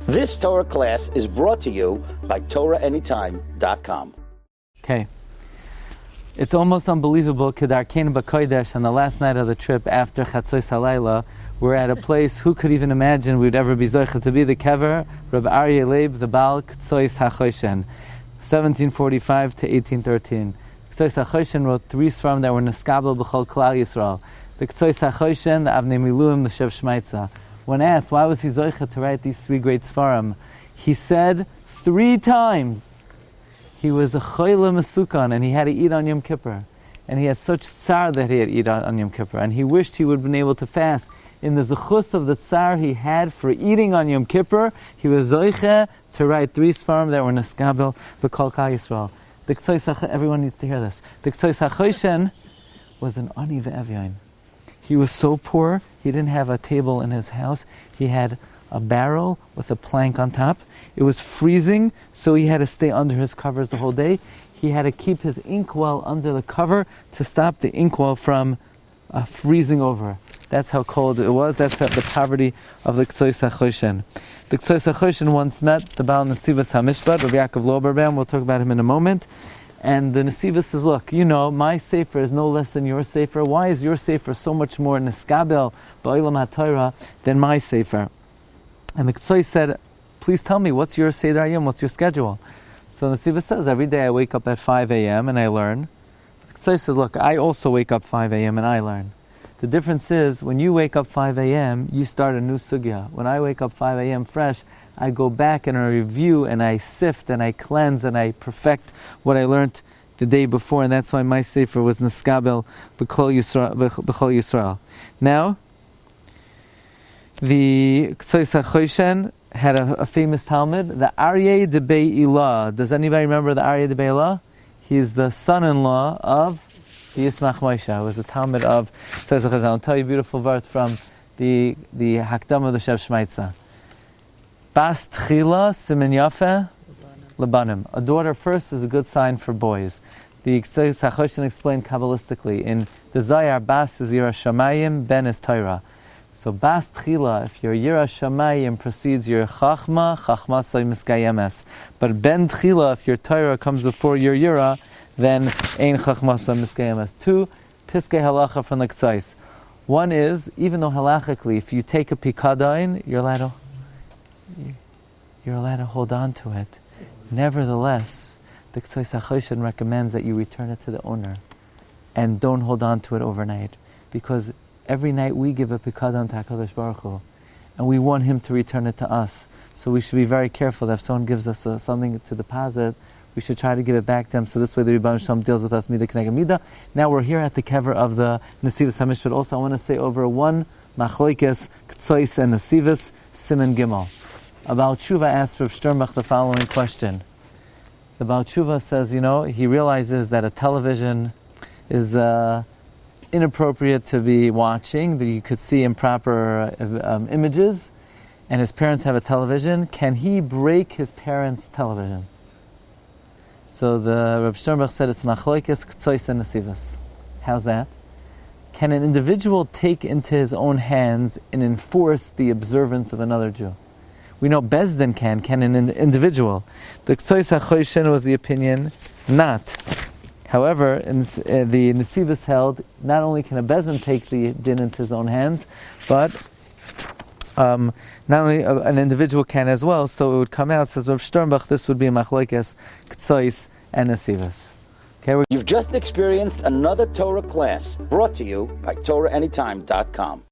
This Torah class is brought to you by TorahAnytime.com. Okay. It's almost unbelievable. Kedarkein b'kodesh, on the last night of the trip after Chatzos Halayla, we're at a place, who could even imagine we would ever be zoicha to be the Kever, Rabbi Aryeh Leib, the Baal Ketzos Hachoshen, 1745 to 1813. Ketzos Hachoshen wrote 3 Sfarim that were neskabel b'chol Klal Yisrael. The Ketzos Hachoshen, the Avnei Miluim, the Shev Shmaitza. When asked why was he zoicha to write these 3 great Sfarim, he said 3 times he was a choyle mesukan and he had to eat on Yom Kippur. And he had such tsar that he had to eat on Yom Kippur. And he wished he would have been able to fast. In the zechus of the tsar he had for eating on Yom Kippur, he was zoicha to write 3 Sfarim that were neskabel b'kol Klal Yisrael. The Ketzos, everyone needs to hear this. The Ketzos Hachoshen was an ani ve'evyain. He was so poor, he didn't have a table in his house. He had a barrel with a plank on top. It was freezing, so he had to stay under his covers the whole day. He had to keep his inkwell under the cover to stop the inkwell from freezing over. That's how cold it was. That's the poverty of the Ketzos Hachoshen. The Ketzos Hachoshen once met the Baal Nesivos HaMishpat, Rabbi Yaakov Loberbaum. We'll talk about him in a moment. And the Nesivos says, look, you know, my sefer is no less than your sefer. Why is your sefer so much more neskabel ba'olam haTorah than my sefer? And the Ketzos said, please tell me, what's your Seder Hayom, what's your schedule? So the Nesivos says, every day I wake up at 5 a.m. and I learn. The Ketzos says, look, I also wake up 5 a.m. and I learn. The difference is, when you wake up 5 a.m., you start a new sugya. When I wake up 5 a.m. fresh, I go back and I review and I sift and I cleanse and I perfect what I learned the day before, and that's why my sefer was neskabel b'chol Yisrael. Now, the Ketzos Hachoshen had a famous Talmud, the Aryeh de Be'ilah. Does anybody remember the Aryeh de Be'ilah? He's the son-in-law of the Yismach Moshe. It was a Talmud of Ketzos Hachoshen. I'll tell you a beautiful word from the Hakdam of the Shev Shmaitza. Bas tchila simen yafe lebanim. A daughter first is a good sign for boys. The Ketzos Hachoshen explained Kabbalistically. In the Zayar, Bas is Yira Shamayim, Ben is Torah. So Bas tchila, if your Yira Shamayim precedes your Chachma, Chachma soy miskayemes. But Ben tchila, if your Torah comes before your Yira, then Ein Chachma soy miskayemes. 2 Piskei Halacha from the Ketzos. One is, even though halachically, if you take a pikadain, you're allowed to hold on to it. Nevertheless, the Ketzos Hachoshen recommends that you return it to the owner and don't hold on to it overnight, because every night we give a pikadon to HaKadosh Baruch Hu, and we want Him to return it to us. So we should be very careful that if someone gives us something to deposit, we should try to give it back to them, so this way the Rebbeinu Shalom deals with us mida k'neged mida. Now we're here at the Kever of the Nesivos HaMishpat. Also, I want to say over 1 Machlokes Ketzos and Nesivos Siman Gimel. A Baal Tshuva asked Rav Sternbach the following question. The Baal Tshuva says, you know, he realizes that a television is inappropriate to be watching, that you could see improper images, and his parents have a television. Can he break his parents' television? So the Rav Sternbach said it's Machlokes Ketzos and Nesivos. How's that? Can an individual take into his own hands and enforce the observance of another Jew? We know Bezdin can an individual. The Ketzos Hachoshen was the opinion not. However, the Nesivos held, not only can a Bezdin take the din into his own hands, but not only an individual can as well. So it would come out, says Rav Sternbach, this would be a Machlokes Ketzos and Nesivos. Okay, You've just experienced another Torah class brought to you by TorahAnytime.com.